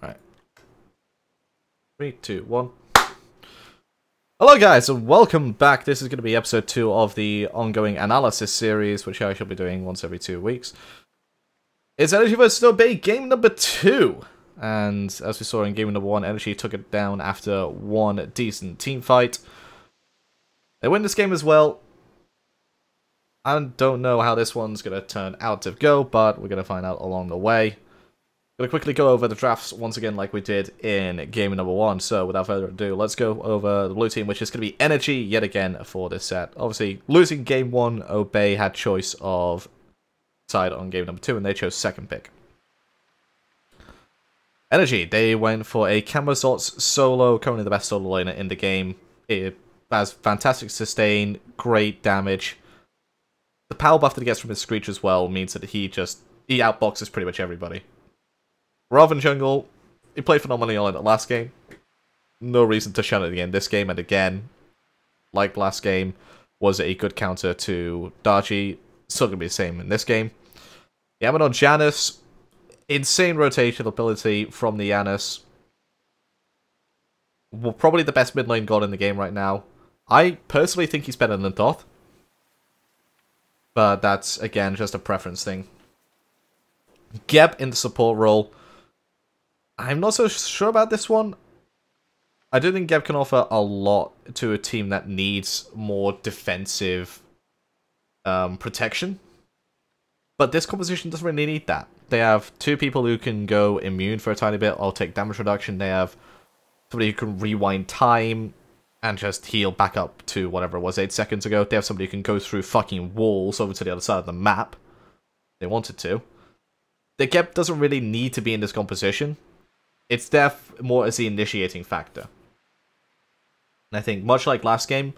Alright. 3, 2, 1. Hello guys, and welcome back. This is going to be episode 2 of the ongoing analysis series, which I shall be doing once every 2 weeks. It's NRG vs Obey game number 2. And as we saw in game number 1, NRG took it down after one decent team fight. They win this game as well. I don't know how this one's going to turn out to go, but we're going to find out along the way. Gonna quickly go over the drafts once again like we did in game number 1, so without further ado, let's go over the blue team, which is going to be NRG yet again for this set. Obviously, losing game 1, Obey had choice of side on game number 2, and they chose second pick. NRG, they went for a Camazot's solo, currently the best solo laner in the game. It has fantastic sustain, great damage. The power buff that he gets from his Screech as well means that he outboxes pretty much everybody. Raven jungle, he played phenomenally well in the last game. No reason to shun it again this game, and again, like last game, was a good counter to Dargy. Still gonna be the same in this game. Yaman on Janus, insane rotation ability from the Janus. Well, probably the best mid lane god in the game right now. I personally think he's better than Thoth. But that's, again, just a preference thing. Geb in the support role. I'm not so sure about this one. I do think Geb can offer a lot to a team that needs more defensive protection. But this composition doesn't really need that. They have two people who can go immune for a tiny bit or take damage reduction. They have somebody who can rewind time and just heal back up to whatever it was 8 seconds ago. They have somebody who can go through fucking walls over to the other side of the map. If they wanted to. The Geb doesn't really need to be in this composition. It's there more as the initiating factor. And I think, much like last game,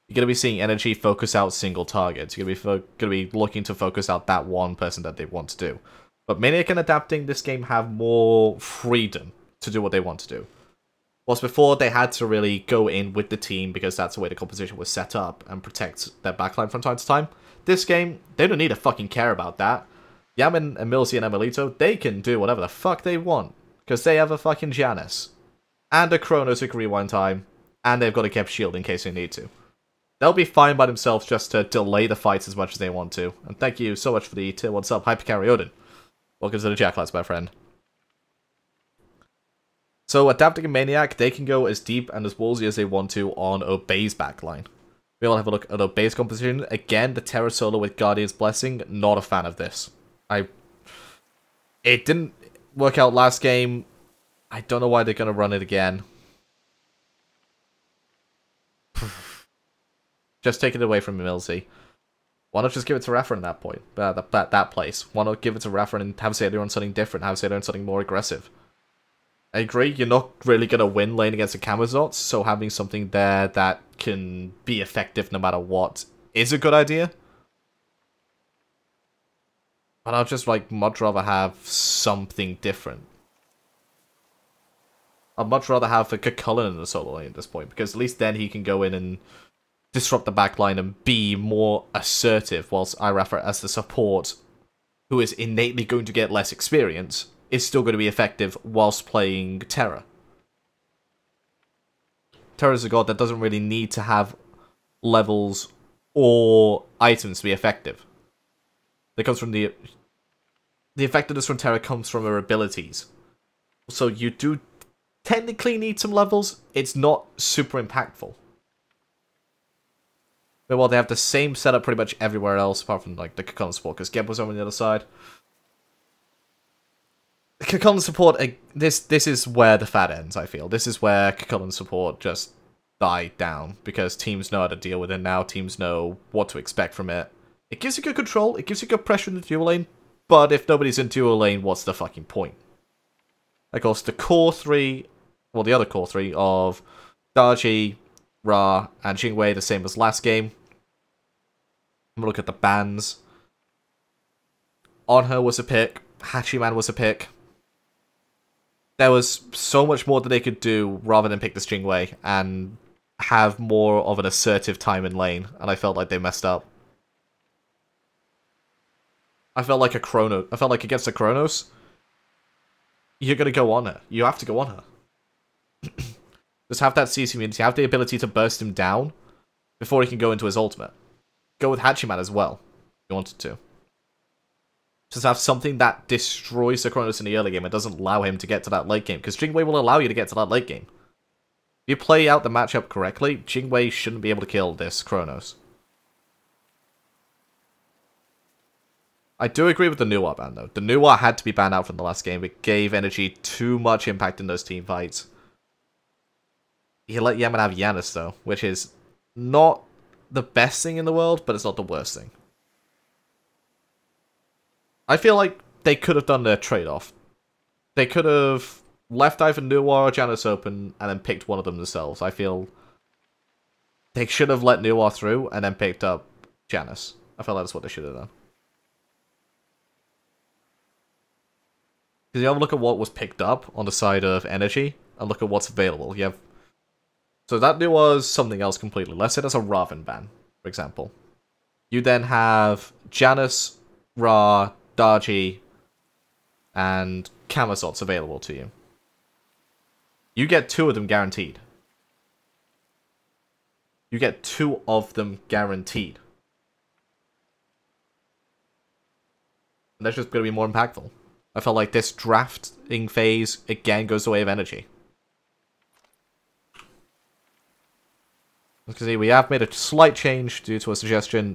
you're going to be seeing NRG focus out single targets. You're going to be looking to focus out that one person that they want to do. But Maniac and Adapting this game have more freedom to do what they want to do. Whilst before, they had to really go in with the team because that's the way the composition was set up and protect their backline from time to time. This game, they don't need to fucking care about that. Yaman, Emilsi, and Emilito, they can do whatever the fuck they want. Because they have a fucking Janus. And a Chronos who can rewind time. And they've got a kept shield in case they need to. They'll be fine by themselves just to delay the fights as much as they want to. And thank you so much for the tier 1 sub, Hypercarry Odin. Welcome to the Jacklights, my friend. So, Adapting and Maniac, they can go as deep and as ballsy as they want to on Obey's backline. We'll have a look at Obey's composition. Again, the Terra solo with Guardian's Blessing, not a fan of this. It didn't work out last game. I don't know why they're going to run it again. Just take it away from Milsey. Why not just give it to Rafa in that point? That place. Why not give it to Rafa and have Sailor on something different? Have Sailor on something more aggressive? I agree, you're not really going to win lane against the Camazots, so having something there that can be effective no matter what is a good idea. But I'd just much rather have something different. I'd much rather have a Cullen in the solo lane at this point, because at least then he can go in and disrupt the backline and be more assertive, whilst Irafa as the support, who is innately going to get less experience, is still going to be effective whilst playing Terra. Terra is a god that doesn't really need to have levels or items to be effective. That comes from the effectiveness from Terra comes from her abilities. So you do technically need some levels, it's not super impactful. But while they have the same setup pretty much everywhere else, apart from the Kakon support, because Geb was over on the other side. Kakon support, this is where the fat ends, I feel. This is where Kakon support just died down, because teams know how to deal with it now, teams know what to expect from it. It gives you good control, it gives you good pressure in the dual lane, but if nobody's in dual lane, what's the fucking point? Of course, the core 3, well, the other core 3 of Dargy, Ra, and Jingwei, the same as last game. Look at the bans. On Her was a pick, Hachiman was a pick. There was so much more that they could do rather than pick this Jingwei and have more of an assertive time in lane, and I felt like they messed up. I felt like against the Chronos, you're going to go on her. You have to go on her. Just have that CC immunity, have the ability to burst him down before he can go into his ultimate. Go with Hachiman as well, if you wanted to. Just have something that destroys the Chronos in the early game and doesn't allow him to get to that late game. Because Jingwei will allow you to get to that late game. If you play out the matchup correctly, Jingwei shouldn't be able to kill this Chronos. I do agree with the Nuwa ban, though. The Nuwa had to be banned out from the last game. It gave NRG too much impact in those team fights. He let Yaman have Yanis, though, which is not the best thing in the world, but it's not the worst thing. I feel like they could have done their trade-off. They could have left either Nuwa or Janus open and then picked one of them themselves. I feel they should have let Nuwa through and then picked up Janus. I feel like that's what they should have done. Because you have a look at what was picked up on the side of NRG and look at what's available. You have... So that was something else completely. Let's say that's a Raven ban, for example. You then have Janus, Ra, Darji, and Camazots available to you. You get 2 of them guaranteed. You get 2 of them guaranteed. And that's just going to be more impactful. I felt like this drafting phase, again, goes the way of NRG. As you can see, we have made a slight change due to a suggestion.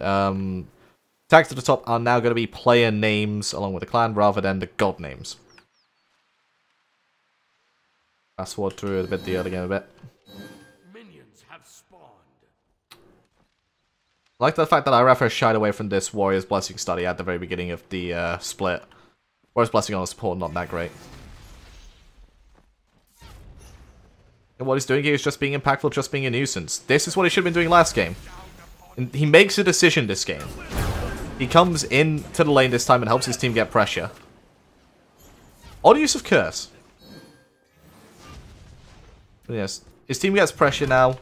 Tags at the top are now going to be player names along with the clan rather than the god names. Fast forward through the early game a bit. Minions have spawned. I like the fact that Irafa shied away from this Warrior's Blessing study at the very beginning of the split. Warrior's Blessing on the support, not that great. And what he's doing here is just being impactful, just being a nuisance. This is what he should have been doing last game. And he makes a decision this game. He comes into the lane this time and helps his team get pressure. Odd use of Curse. But yes, his team gets pressure now.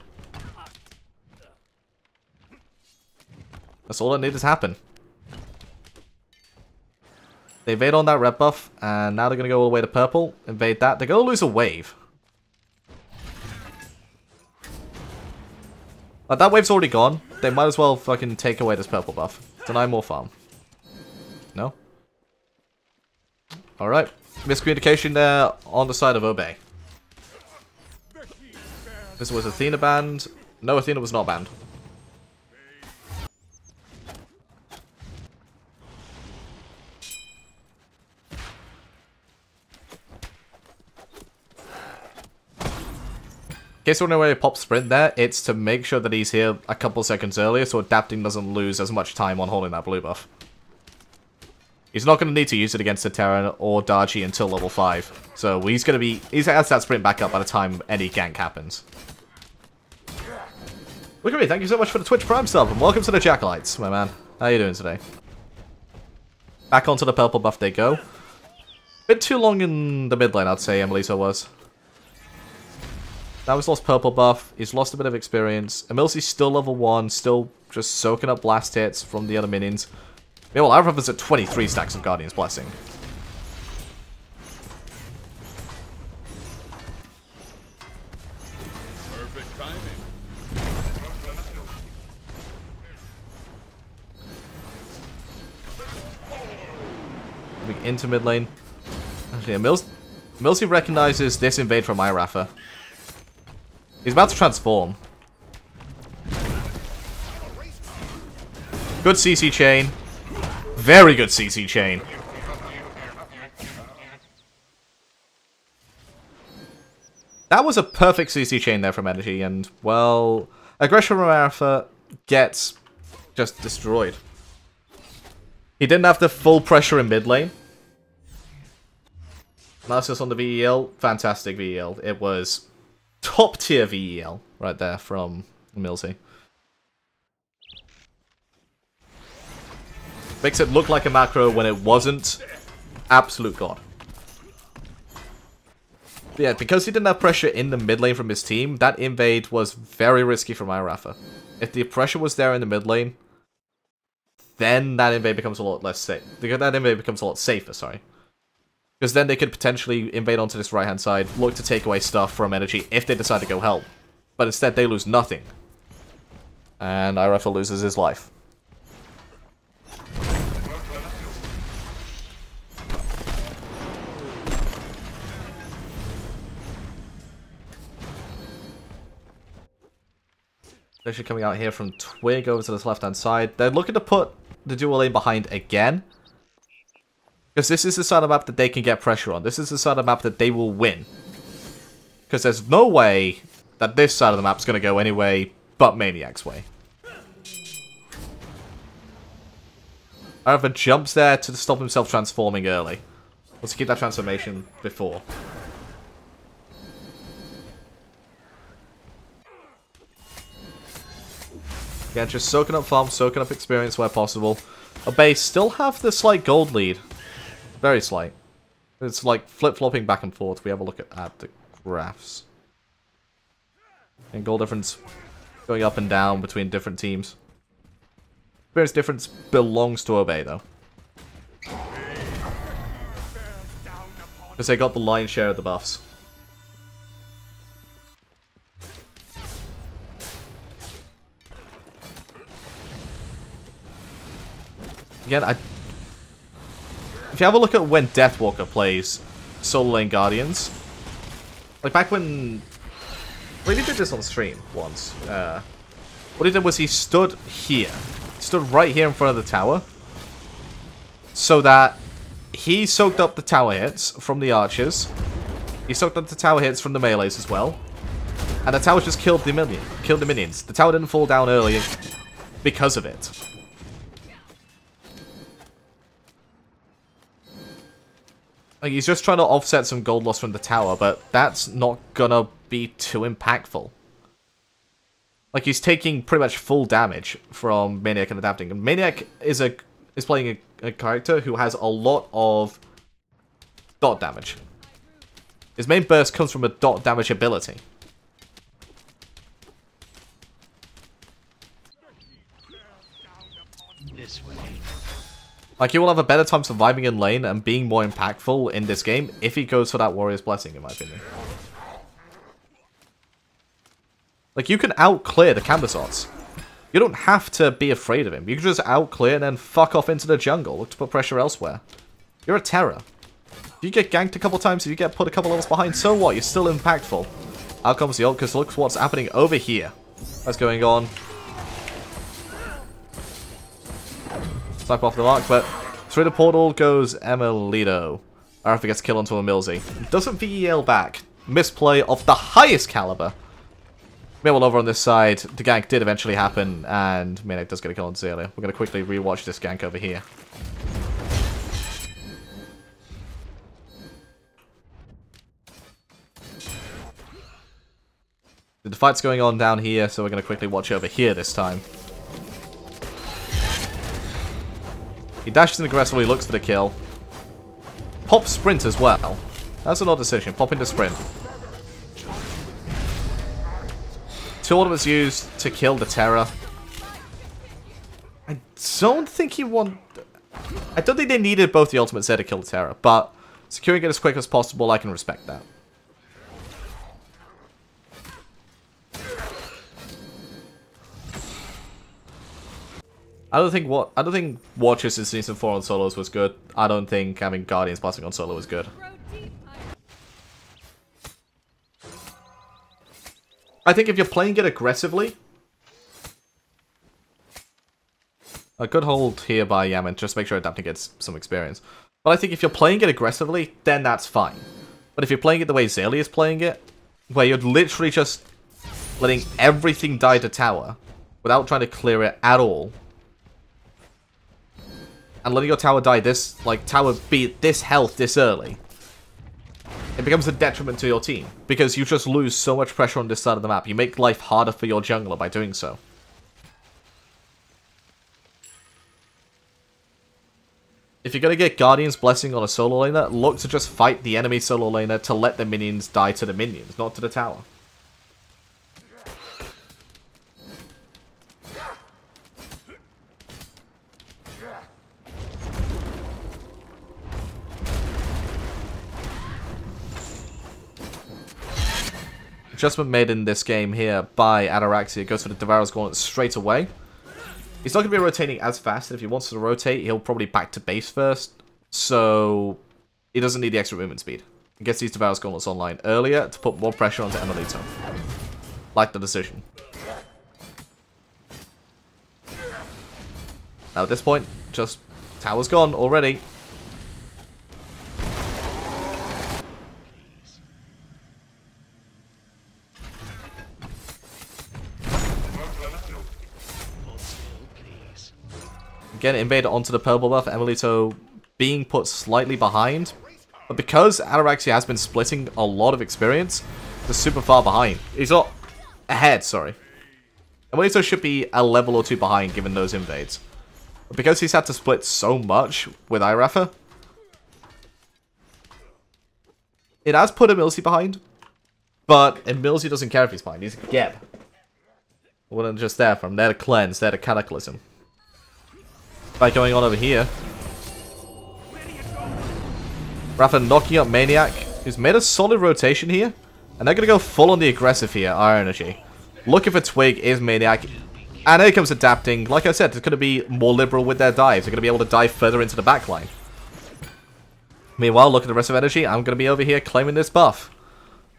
That's all that needed to happen. They evade on that red buff, and now they're going to go all the way to purple. Invade that. They're going to lose a wave. That wave's already gone. They might as well fucking take away this purple buff. Deny more farm. No? Alright. Miscommunication there on the side of Obey. This was Athena banned. No, Athena was not banned. In case you wonder why he pops sprint there, it's to make sure that he's here a couple seconds earlier so adapting doesn't lose as much time on holding that blue buff. He's not going to need to use it against the Terran or Darji until level 5. So he's going to be... He has that sprint back up by the time any gank happens. Look at me, thank you so much for the Twitch Prime sub and welcome to the Jackalites, my man. How you doing today? Back onto the purple buff they go. Bit too long in the mid lane, I'd say Emilito was. Now he's lost purple buff, he's lost a bit of experience. Emilsi's still level 1, still just soaking up blast hits from the other minions. Meanwhile, Irafa's at 23 stacks of Guardian's Blessing. Perfect timing. Moving into mid lane. Actually, Emilsi recognizes this invade from Irafa. He's about to transform. Good CC chain. Very good CC chain. That was a perfect CC chain there from NRG, and, well, aggression from Irafa gets just destroyed. He didn't have the full pressure in mid lane. Narcissus on the VEL. Fantastic VEL. It was... top tier VEL right there from Milsey. Makes it look like a macro when it wasn't. Absolute god. But yeah, because he didn't have pressure in the mid lane from his team, that invade was very risky for Irafa. If the pressure was there in the mid lane, then that invade becomes a lot less safe. That invade becomes a lot safer, sorry. Because then they could potentially invade onto this right-hand side, look to take away stuff from NRG if they decide to go help. But instead, they lose nothing. And IRFL loses his life. Actually coming out here from Twig over to this left-hand side. They're looking to put the dual lane behind again. Because this is the side of the map that they can get pressure on. This is the side of the map that they will win. Because there's no way that this side of the map is going to go any way but Maniac's way. However, jumps there to stop himself transforming early. Let's keep that transformation before. Yeah, just soaking up farm, soaking up experience where possible. Obey still have the slight gold lead. Very slight. It's like flip-flopping back and forth. We have a look at the graphs. And goal difference going up and down between different teams. Experience difference belongs to Obey, though. Because they got the lion's share of the buffs. Again, if you have a look at when Deathwalker plays solo lane Guardians, like back when... Well, he did this on stream once. What he did was he stood here. Stood right here in front of the tower. So that he soaked up the tower hits from the archers. He soaked up the tower hits from the melees as well. And the tower just killed the minions. The tower didn't fall down early because of it. Like, he's just trying to offset some gold loss from the tower, but that's not gonna be too impactful. Like, he's taking pretty much full damage from Maniac and adapting. And Maniac is playing a character who has a lot of dot damage. His main burst comes from a dot damage ability. This way. Like, he will have a better time surviving in lane and being more impactful in this game if he goes for that Warrior's Blessing, in my opinion. Like, you can out-clear the Cambasots. You don't have to be afraid of him. You can just out-clear and then fuck off into the jungle. Look to put pressure elsewhere. You're a terror. If you get ganked a couple times, if you get put a couple levels behind, so what? You're still impactful. Out comes the ult, because look what's happening over here. What's going on? Snipe off the mark, but through the portal goes Emilito. RF gets killed onto a Milsey. Doesn't VEL back. Misplay of the highest caliber. Meanwhile, over on this side, the gank did eventually happen, and Maniac does get a kill on Zelia. We're going to quickly rewatch this gank over here. The fight's going on down here, so we're going to quickly watch over here this time. He dashes in aggressively, looks for the kill. Pop sprint as well. That's an odd decision. Pop into sprint. Two ornaments used to kill the Terror. I don't think I don't think they needed both the ultimates there to kill the Terror, but securing it as quick as possible, I can respect that. I don't think Watchers in Season 4 on solos was good. I don't think having Guardians Blessing on solo was good. I think if you're playing it aggressively... A good hold here by Yaman, just make sure Adapting gets some experience. But I think if you're playing it aggressively, then that's fine. But if you're playing it the way Zelia is playing it, where you're literally just letting everything die to tower, without trying to clear it at all, and letting your tower die this, like, tower be at this health this early, it becomes a detriment to your team, because you just lose so much pressure on this side of the map. You make life harder for your jungler by doing so. If you're going to get Guardian's Blessing on a solo laner, look to just fight the enemy solo laner to let the minions die to the minions, not to the tower. adjustment made in this game here by Ataraxia goes for the Devourer's Gauntlet straight away. He's not going to be rotating as fast, and if he wants to rotate, he'll probably back to base first, so he doesn't need the extra movement speed. He gets these Devourer's Gauntlets online earlier to put more pressure onto Analytical. Like the decision. Now at this point, just tower's gone already. Again, Invader onto the purple buff, Emilito being put slightly behind. But because Ataraxia has been splitting a lot of experience, they're super far behind. He's not ahead, sorry. Emilito should be a level or two behind given those invades. But because he's had to split so much with Irafa, it has put Emilsi behind. But Emilsi doesn't care if he's behind, he's a Geb. Well, just there, from there to cleanse, there to cataclysm. Fight going on over here. Rafa knocking up Maniac, who's made a solid rotation here. And they're going to go full on the aggressive here, our energy. Looking for Twig is Maniac. And here comes Adapting. Like I said, it's going to be more liberal with their dives. They're going to be able to dive further into the backline. Meanwhile, look at the rest of energy. I'm going to be over here claiming this buff.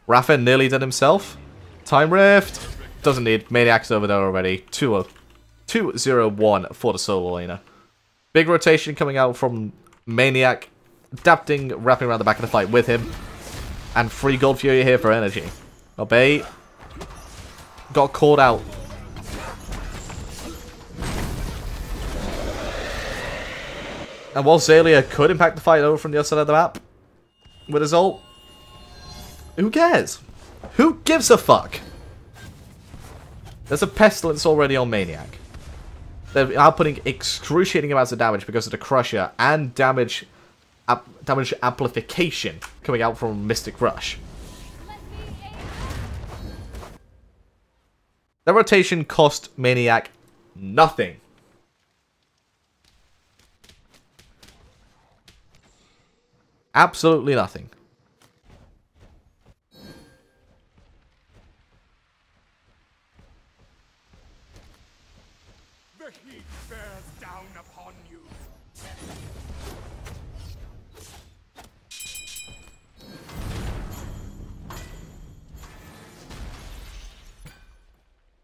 Rafa nearly did himself. Time Rift. Doesn't need. Maniac's over there already. 2-0-1 for the solo laner. Big rotation coming out from Maniac. Adapting, wrapping around the back of the fight with him. And free Gold Fury here for energy. Obey. Got caught out. And while Zalia could impact the fight over from the other side of the map with his ult, who cares? Who gives a fuck? There's a Pestilence already on Maniac. They're outputting excruciating amounts of damage because of the Crusher and damage amplification coming out from Mystic Rush. That rotation cost Maniac nothing. Absolutely nothing. The heat bears down upon you.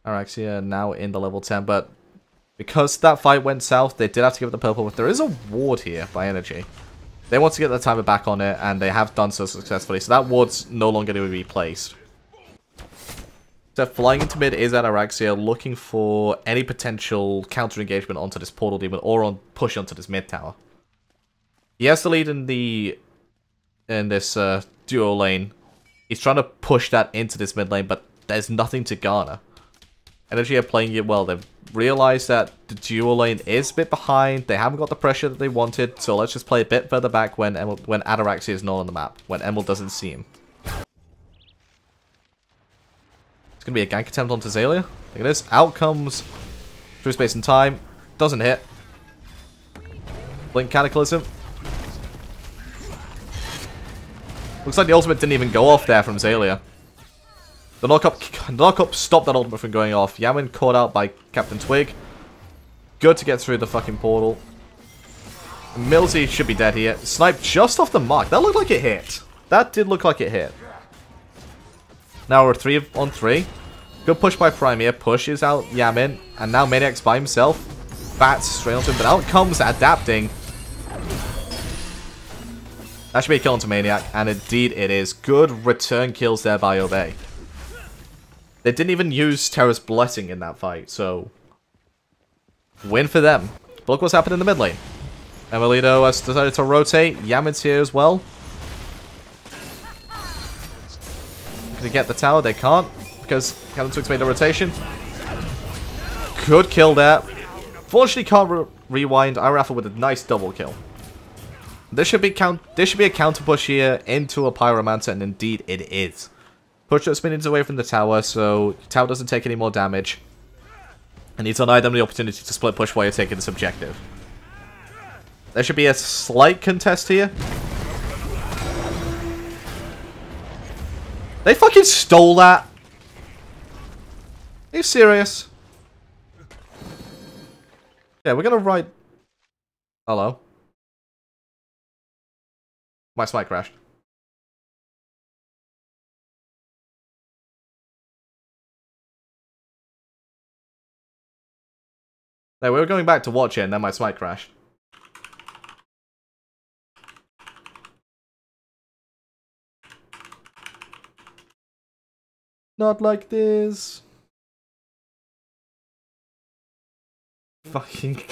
Araxia now in the level 10, but because that fight went south, they did have to give it the purple, but there is a ward here by energy. They want to get the timer back on it, and they have done so successfully, so that ward's no longer going to be placed. So flying into mid is Ataraxia, looking for any potential counter engagement onto this portal demon or on push onto this mid tower. He has the lead in this duo lane. He's trying to push that into this mid lane, but there's nothing to garner. Energy are playing it well. They've realized that the duo lane is a bit behind. They haven't got the pressure that they wanted, so let's just play a bit further back when Ataraxia is not on the map, when Emil doesn't see him. It's going to be a gank attempt onto Zalia. Look at this. Out comes through space and time. Doesn't hit. Blink Cataclysm. Looks like the ultimate didn't even go off there from Zalia. The knock-up stopped that ultimate from going off. Yaman caught out by Captain Twig. Good to get through the fucking portal. Milsey should be dead here. Sniped just off the mark. That looked like it hit. That did look like it hit. Now we're 3 on 3. Good push by Primea. Pushes out Yamin. And now Maniac's by himself. Bats straight onto him. But out comes Adapting. That should be a kill onto Maniac. And indeed it is. Good return kills there by Obey. They didn't even use Terra's Blessing in that fight, so win for them. But look what's happened in the mid lane. Emilito has decided to rotate. Yamin's here as well. Can they get the tower? They can't, because Captain Twig's made a rotation. Good kill there. Fortunately can't rewind. Irafa with a nice double kill. This should be a counter push here into a Pyromancer, and indeed it is. Push those minions away from the tower, so the tower doesn't take any more damage. And you deny them the opportunity to split push while you're taking this objective. There should be a slight contest here. They fucking stole that. Are you serious? Yeah, we're gonna ride... Hello? My smite crashed. No, we were going back to watch it and then my smite crashed. Not like this. Fucking...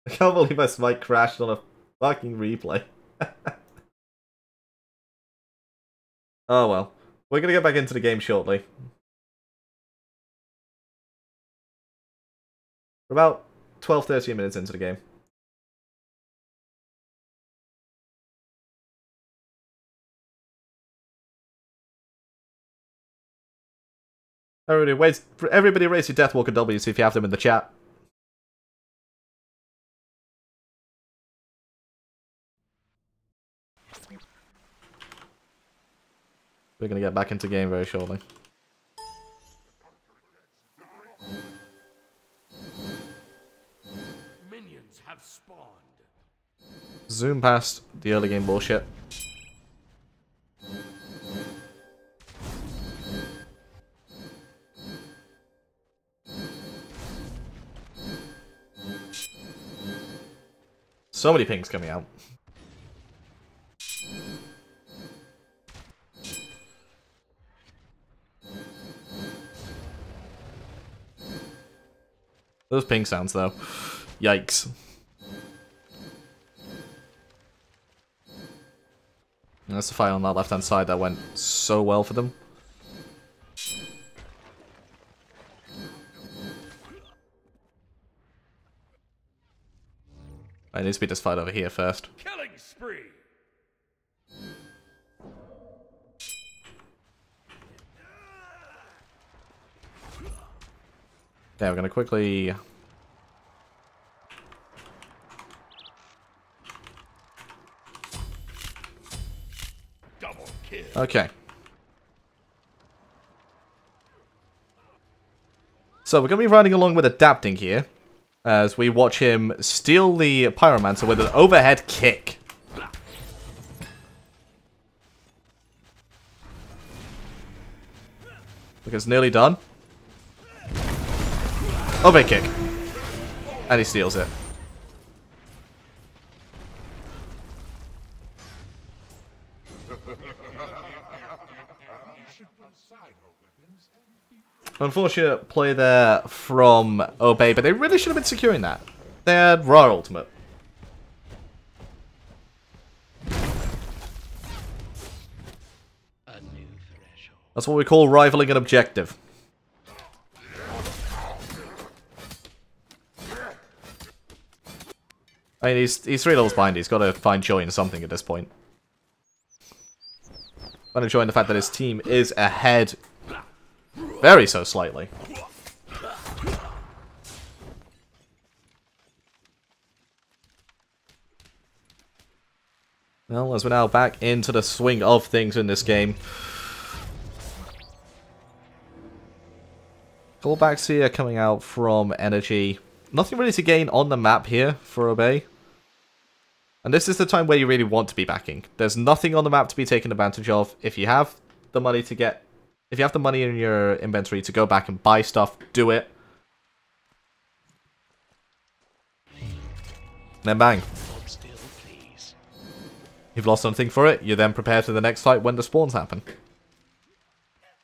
I can't believe my smite crashed on a fucking replay. Oh well. We're gonna get back into the game shortly. We're about 12-13 minutes into the game. Everybody raise your Deathwalker W's if you have them in the chat. We're gonna get back into game very shortly. Minions have spawned. Zoom past the early game bullshit. So many pings coming out. Those ping sounds though. Yikes. And that's the fight on that left hand side that went so well for them. I need to beat this fight over here first. Killing spree. Yeah, we're gonna quickly... Double kill. Okay. So we're gonna be riding along with Adapting here, as we watch him steal the Pyromancer with an overhead kick. Look, it's nearly done. Overhead kick. And he steals it. Unfortunate play there from Obey, but they really should have been securing that. They had Raw Ultimate. That's what we call rivaling an objective. I mean, he's 3 levels behind. He's got to find joy in something at this point. I'm enjoying the fact that his team is ahead, very so slightly. Well, as we're now back into the swing of things in this game. Callbacks here coming out from NRG. Nothing really to gain on the map here for Obey. And this is the time where you really want to be backing. There's nothing on the map to be taken advantage of. If you have the money to get... If you have the money in your inventory to go back and buy stuff, do it. Then bang. You've lost something for it, you then prepare for the next fight when the spawns happen.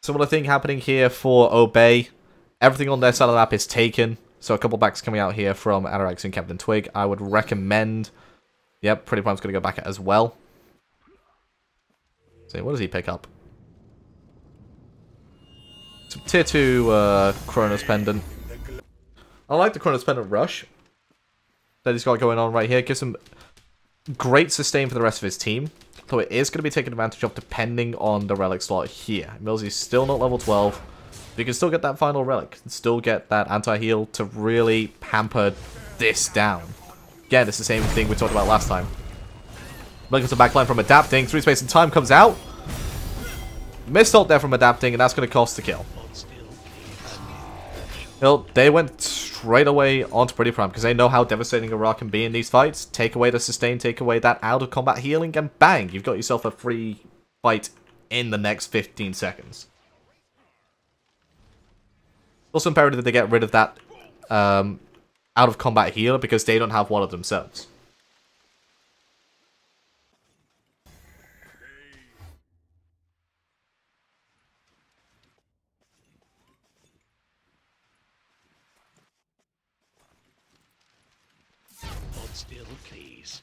Similar thing happening here for Obey. Everything on their side of the map is taken. So a couple backs coming out here from Anorax and Captain Twig. I would recommend... Yep, Pretty Prime's going to go back as well. So what does he pick up? Some tier 2 Chronos Pendant. I like the Chronos Pendant rush that he's got going on right here. Gives him great sustain for the rest of his team. Though it is going to be taken advantage of depending on the relic slot here. Millsy's still not level 12. But you can still get that final relic. Still get that anti-heal to really pamper this down. Again, it's the same thing we talked about last time. Looking at the backline from Adapting. 3 Space and Time comes out. Missed ult there from Adapting, and that's going to cost the kill. They went straight away onto Pretty Prime because they know how devastating a Ra can be in these fights. Take away the sustain, take away that out of combat healing, and bang, you've got yourself a free fight in the next 15 seconds. Also imperative that they get rid of that out of combat healer because they don't have one of themselves. Hold still, please.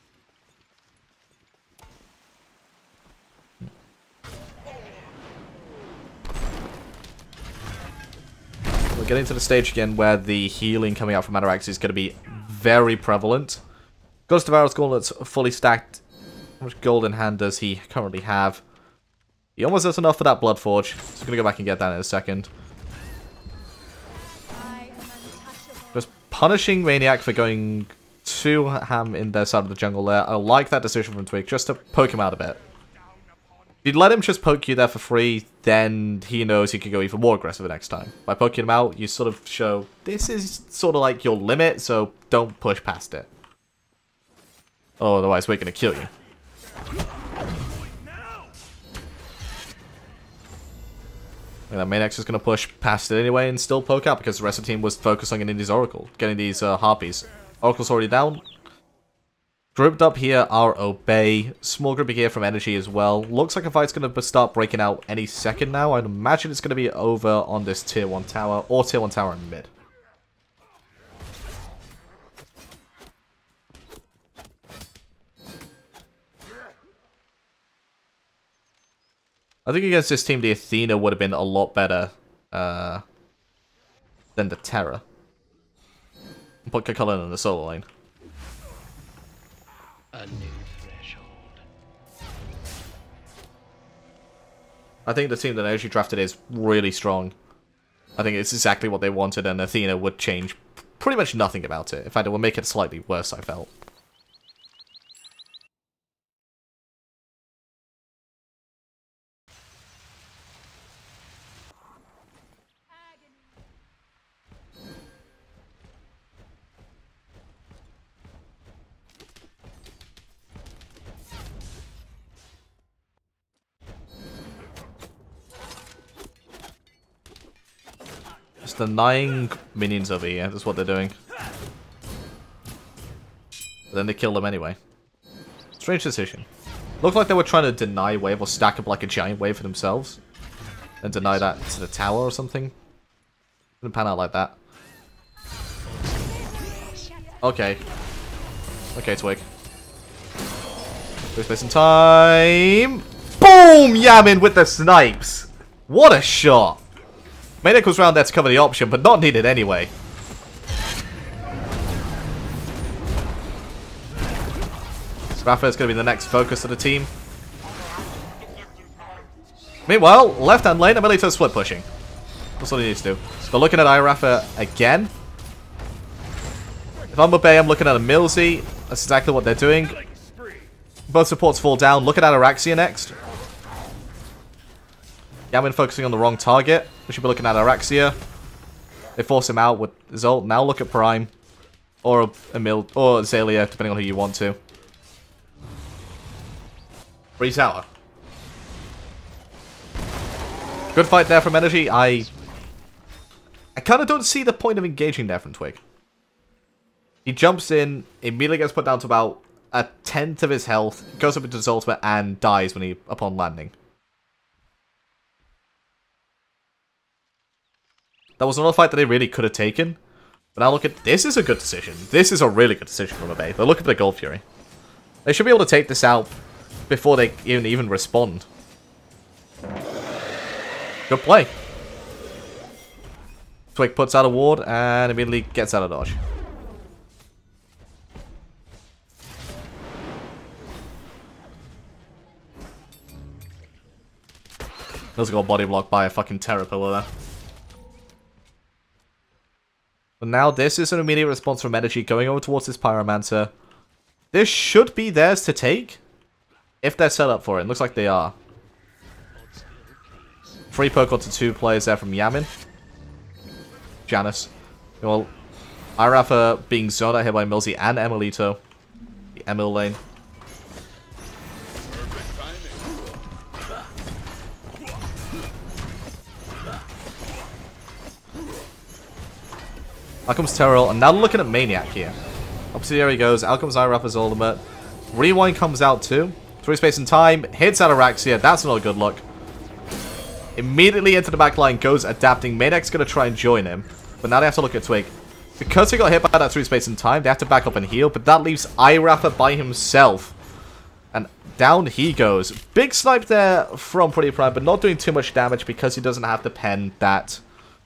We're getting to the stage again where the healing coming out from Atarax is going to be very prevalent. Ghost of Arrow's Gauntlet's fully stacked. How much gold in hand does he currently have? He almost has enough for that Bloodforge. So I'm going to go back and get that in a second. Just punishing Maniac for going too ham in their side of the jungle there. I like that decision from Twig, just to poke him out a bit. If you'd let him just poke you there for free, then he knows he can go even more aggressive the next time. By poking him out, you sort of show, this is sort of like your limit, so don't push past it. Oh, otherwise we're going to kill you. And that Maniac's just going to push past it anyway and still poke out because the rest of the team was focused on getting these Oracle, getting these Harpies. Oracle's already down. Grouped up here are Obey. Small group here from NRG as well. Looks like a fight's going to start breaking out any second now. I'd imagine it's going to be over on this tier 1 tower or tier 1 tower in mid. I think against this team, the Athena would have been a lot better than the Terra. Put Kakulin in the solo lane. A new threshold. I think the team that NRG drafted is really strong. I think it's exactly what they wanted, and Athena would change pretty much nothing about it. In fact, it would make it slightly worse, I felt. Just denying minions over here, that's what they're doing. But then they kill them anyway. Strange decision. Looked like they were trying to deny wave or stack up like a giant wave for themselves. And deny that to the tower or something. Didn't pan out like that. Okay. Okay, Twig. Waste some time. Boom! Yamin with the snipes! What a shot! Maniac was round there to cover the option, but not needed anyway. Raphael's going to be the next focus of the team. Meanwhile, left-hand lane, Amelito split pushing. That's what he needs to do. So looking at Irafa again. If I'm Obey, I'm looking at a Milsey. That's exactly what they're doing. Both supports fall down. Looking at Araxia next. Yamin focusing on the wrong target. We should be looking at Araxia. They force him out with his ult. Now look at Prime. Or Emil, or Azalea, depending on who you want to. Free tower. Good fight there from NRG. I kind of don't see the point of engaging there from Twig. He jumps in, immediately gets put down to about a tenth of his health, goes up into his ultimate, and dies upon landing. That was another fight that they really could have taken. But now look at... This is a good decision. This is a really good decision from Obey. But look at the Gold Fury. They should be able to take this out before they even respond. Good play. Twig puts out a ward and immediately gets out of dodge. Those got body blocked by a fucking Terror Pillar there. But now this is an immediate response from NRG going over towards this Pyromancer. This should be theirs to take if they're set up for it. Looks like they are. Free poke onto two players there from Yamin. Janus. Well, Irafa being zoned out here by Millsy and Emilito. The Emil lane. Out comes Terrell, and now looking at Maniac here. Opposite here he goes, out comes Irafa's ultimate. Rewind comes out too. 3 space and time, hits Ataraxia, that's not a good look. Immediately into the back line, goes adapting. Maniac's going to try and join him, but now they have to look at Twig. Because he got hit by that 3 space and time, they have to back up and heal, but that leaves Irafa by himself. And down he goes. Big snipe there from Pretty Prime, but not doing too much damage because he doesn't have the pen that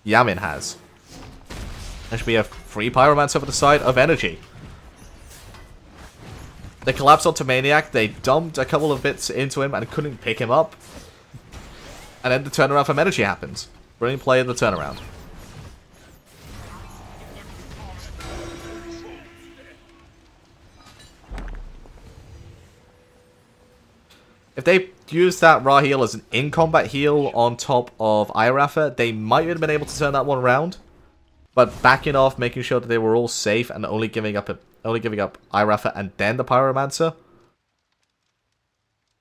Yamin has. There should be a free Pyromancer over the side of NRG. They collapsed onto Maniac, they dumped a couple of bits into him and couldn't pick him up. And then the turnaround from NRG happens. Brilliant play in the turnaround. If they used that Ra heal as an in-combat heal on top of Irafa, they might have been able to turn that one around. But backing off, making sure that they were all safe, and only giving up Irafa and then the Pyromancer.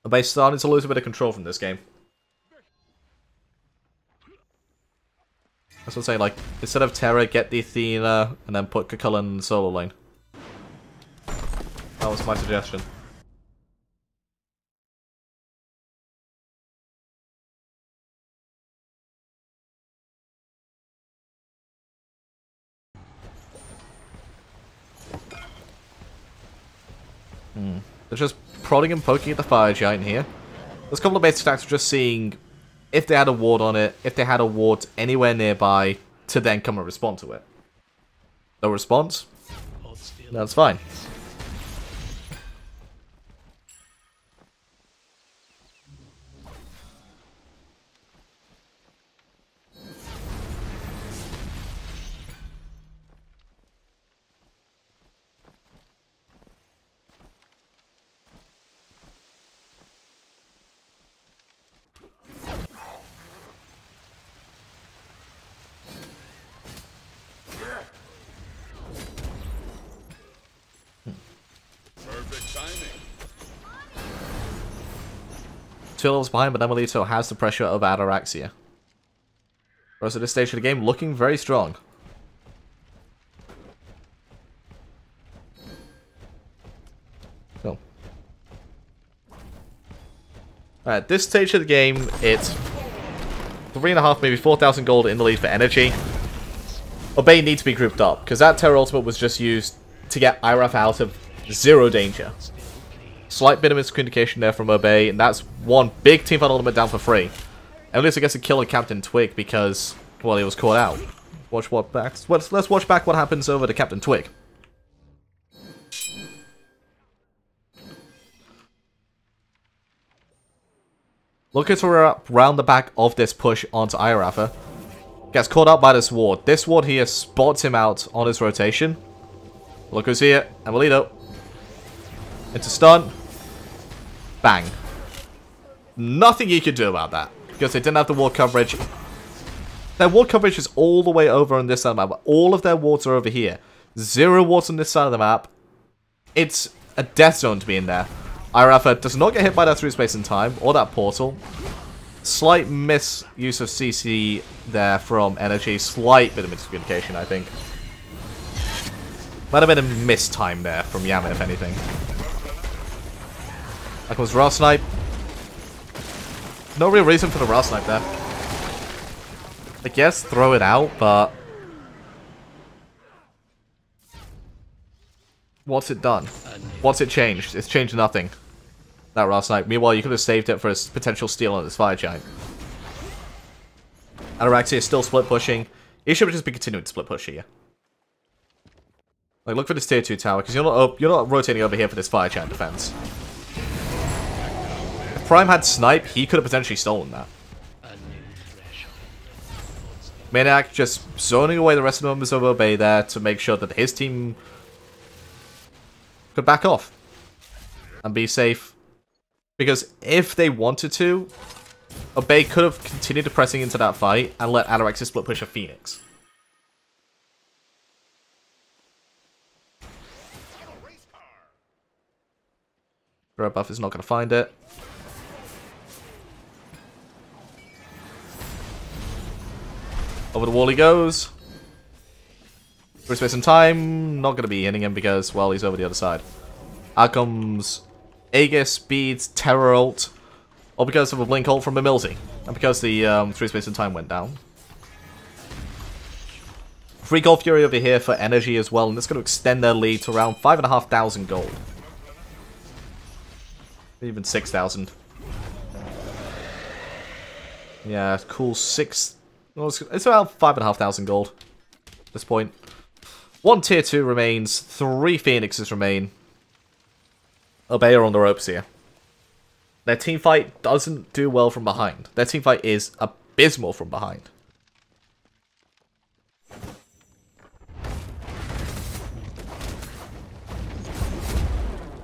Obey starting to lose a bit of control from this game. That's what I'm saying, like, instead of Terra, get the Athena, and then put Kakula in the solo lane. That was my suggestion. They're just prodding and poking at the Fire Giant here. There's a couple of basic attacks, just seeing if they had a ward on it, if they had a ward anywhere nearby, to then come and respond to it. No response? That's fine. Two levels behind, but Emilito has the pressure of Ataraxia. Whereas at this stage of the game, looking very strong. Cool. Alright, this stage of the game, it's 3.5, maybe 4,000 gold in the lead for NRG. Obey need to be grouped up, because that Terror Ultimate was just used to get Iraf out of zero danger. Slight bit of miscommunication there from Obey, and that's one big teamfight ultimate down for free. And Lisa gets a kill on Captain Twig because, well, he was caught out. Let's watch back what happens over to Captain Twig. Look at around the back of this push onto Irafa. Gets caught out by this ward. This ward here spots him out on his rotation. Look who's here. Emilito. Into stun. Bang. Nothing you could do about that. Because they didn't have the ward coverage. Their ward coverage is all the way over on this side of the map. All of their wards are over here. 0 wards on this side of the map. It's a death zone to be in there. Irafa does not get hit by that 3 space and time. Or that portal. Slight misuse of CC there from NRG. Slight bit of miscommunication, I think. Might have been a mistime there from Yamin, if anything. That comes Raw Snipe. No real reason for the Raw Snipe there. I guess throw it out, but... what's it done? What's it changed? It's changed nothing. That Raw Snipe. Meanwhile, you could have saved it for a potential steal on this Fire Giant. Ataraxia is still split pushing. He should just be continuing to split push here. Like, look for this tier 2 tower, because you're not rotating over here for this Fire Giant defense. If Prime had Snipe, he could have potentially stolen that. Maniac just zoning away the rest of the members of Obey there to make sure that his team could back off and be safe. Because if they wanted to, Obey could have continued pressing into that fight and let Ataraxia split push a Phoenix. Spirit buff is not going to find it. Over the wall he goes. For space and time, not going to be hitting him because, well, he's over the other side. Out comes Aegis, Beads, Terror Ult, all because of a Blink Ult from Emilzy, and because the 3 space and time went down. Free Gold Fury over here for NRG as well, and it's going to extend their lead to around 5,500 gold. Even 6,000. Yeah, cool. Well, it's about 5,500 gold at this point. 1 tier 2 remains, 3 Phoenixes remain. Obey are on the ropes here. Their teamfight doesn't do well from behind. Their teamfight is abysmal from behind.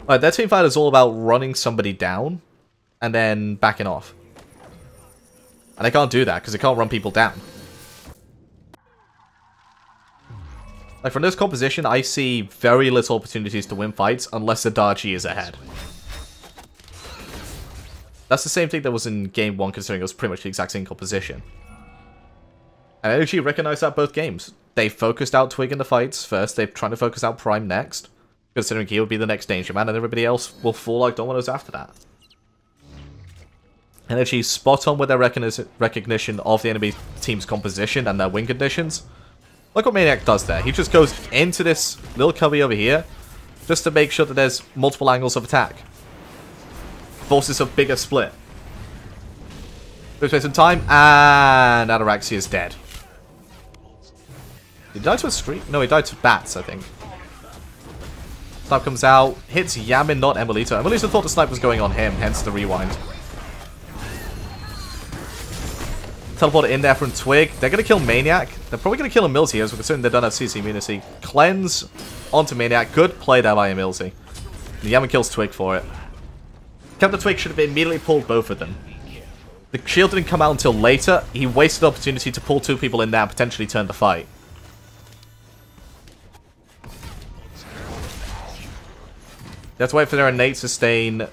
Right, their teamfight is all about running somebody down and then backing off. And they can't do that because they can't run people down. Like, from this composition, I see very little opportunities to win fights unless the NRG is ahead. That's the same thing that was in game 1, considering it was pretty much the exact same composition. And NRG recognized that both games. They focused out Twig in the fights first, they're trying to focus out Prime next, considering he would be the next Danger Man, and everybody else will fall like dominoes after that. NRG's spot on with their recognition of the enemy team's composition and their win conditions. Look what Maniac does there. He just goes into this little cubby over here just to make sure that there's multiple angles of attack. Forces a bigger split. There's space and time, and Ataraxia is dead. Did he die to a streak? No, he died to bats, I think. Snipe comes out, hits Yamin, not Emilito. Emilito thought the snipe was going on him, hence the rewind. Teleport in there from Twig. They're going to kill Maniac. They're probably going to kill Emilzy, as we're concerned they don't have CC immunity. Cleanse onto Maniac. Good play there by Emilzy. The Yamin kills Twig for it. Captain Twig should have immediately pulled both of them. The shield didn't come out until later. He wasted the opportunity to pull 2 people in there and potentially turn the fight. They have to wait for their innate sustain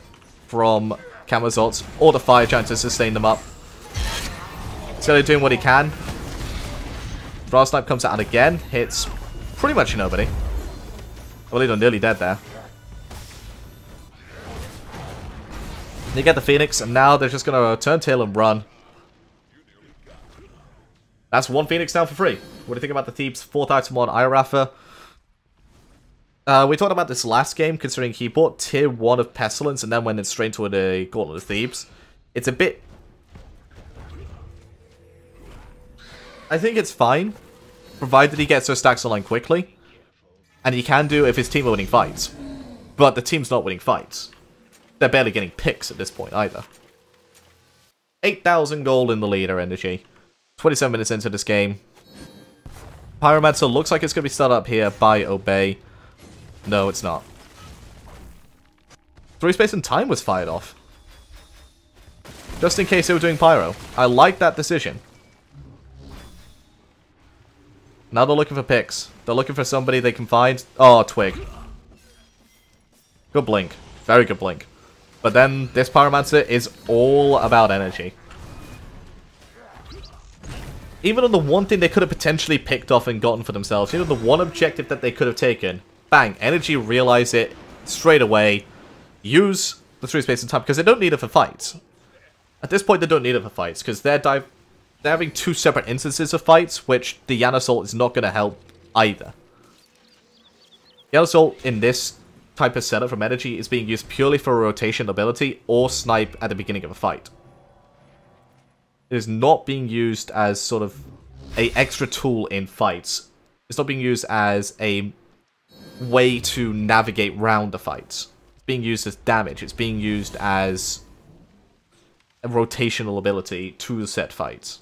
from Camazotz or the Fire Giant to sustain them up. Skelly doing what he can. Frost Snipe comes out again. Hits pretty much nobody. Well, he's nearly dead there. They get the Phoenix, and now they're just going to turn tail and run. That's 1 Phoenix now for free. What do you think about the Thebes 4th item on Irafa? We talked about this last game, considering he bought tier 1 of Pestilence and then went in straight to a Gauntlet of Thebes. It's a bit... I think it's fine, provided he gets those stacks online quickly. And he can do if his team are winning fights. But the team's not winning fights. They're barely getting picks at this point either. 8,000 gold in the leader, NRG. 27 minutes into this game. Pyromancer looks like it's going to be started up here by Obey. No, it's not. 3 space and time was fired off. Just in case they were doing Pyro. I like that decision. Now they're looking for picks. They're looking for somebody they can find. Oh, Twig. Good blink. Very good blink. But then this Pyromancer is all about NRG. Even on the one thing they could have potentially picked off and gotten for themselves, you know, the one objective that they could have taken, bang, NRG realize it straight away, use the 3 space and time, because they don't need it for fights. At this point, they don't need it for fights, because they're having 2 separate instances of fights, which the Yanasol is not going to help either. Yanasol in this type of setup from NRG is being used purely for a rotation ability or snipe at the beginning of a fight. It is not being used as sort of a extra tool in fights. It's not being used as a way to navigate round the fights. It's being used as damage. It's being used as a rotational ability to set fights.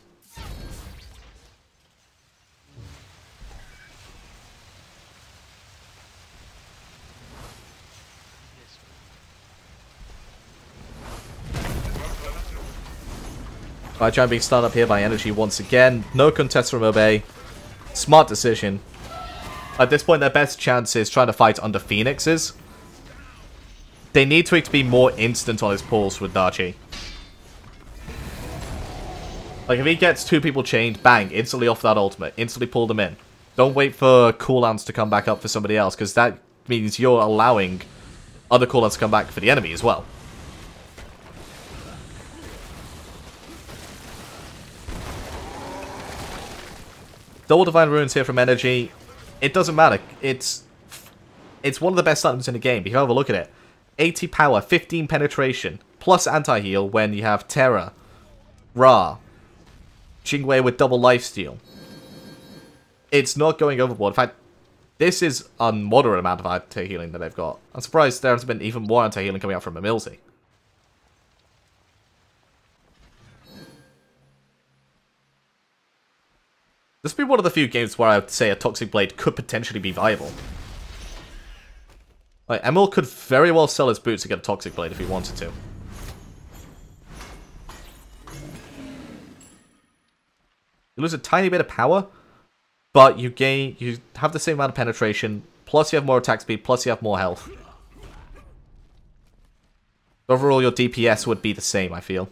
Giant being started up here by NRG once again. No contest from Obey. Smart decision. At this point, their best chance is trying to fight under Phoenixes. They need Twig to be more instant on his pulls with Darchi. Like, if he gets 2 people chained, bang, instantly off that ultimate. Instantly pull them in. Don't wait for cooldowns to come back up for somebody else, because that means you're allowing other cooldowns to come back for the enemy as well. Double Divine Runes here from NRG. It doesn't matter. It's one of the best items in the game. If you have a look at it. 80 power, 15 penetration, plus anti-heal when you have Terra, Ra, Jingwei with double lifesteal. It's not going overboard. In fact, this is a moderate amount of anti-healing that they've got. I'm surprised there hasn't been even more anti-healing coming out from Emilzy. This would be one of the few games where I would say a Toxic Blade could potentially be viable. Like, Emil could very well sell his boots to get a Toxic Blade if he wanted to. You lose a tiny bit of power, but you have the same amount of penetration, plus you have more attack speed, plus you have more health. Overall, your DPS would be the same, I feel.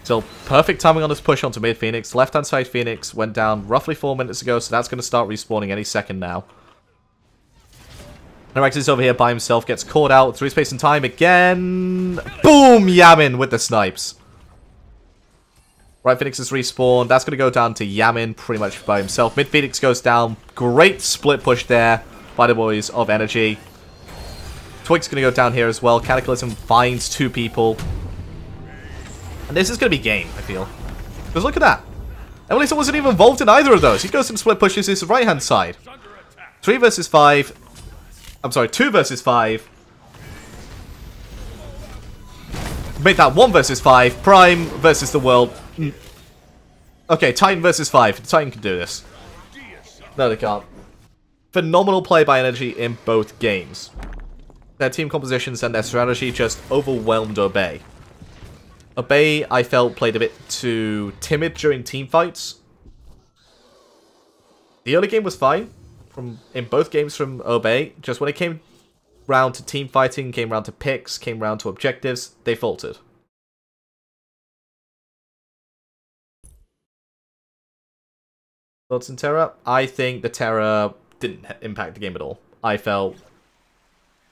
So, perfect timing on this push onto mid Phoenix. Left-hand side Phoenix went down roughly 4 minutes ago, so that's going to start respawning any second now. NRG is over here by himself, gets caught out through space and time again. Boom! Yamin with the snipes. Right, Phoenix is respawned. That's going to go down to Yamin pretty much by himself. Mid Phoenix goes down. Great split push there by the boys of NRG. Twig's going to go down here as well. Cataclysm finds 2 people. And this is going to be game, I feel. Because look at that. Emelisa wasn't even involved in either of those. He goes and split pushes his right-hand side. 3 versus 5. I'm sorry, 2 versus 5. Make that 1 versus 5. Prime versus the world. Okay, Titan versus 5. Titan can do this. No, they can't. Phenomenal play by NRG in both games. Their team compositions and their strategy just overwhelmed Obey. Obey, I felt, played a bit too timid during team fights. The early game was fine in both games from Obey. Just when it came round to team fighting, came round to picks, came round to objectives, they faltered. Thoughts on Terra? I think the Terra didn't impact the game at all. I felt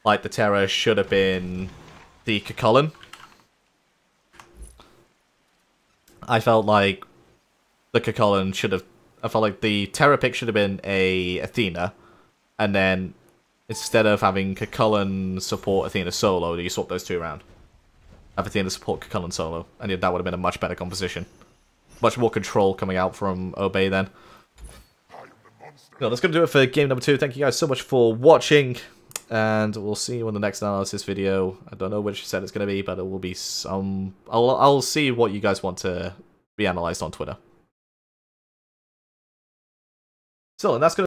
like the Terra should have been the Cucullin. I felt like the Cucullin should have... I felt like the Terra pick should have been a Athena. And then, instead of having Cucullin support Athena solo, you swap those 2 around. Have Athena support Cucullin solo. And that would have been a much better composition. Much more control coming out from Obey then. No, that's going to do it for game number 2. Thank you guys so much for watching. And we'll see you in the next analysis video. I don't know which set it's going to be, but it will be some... I'll see what you guys want to be analyzed on Twitter. So, and that's going to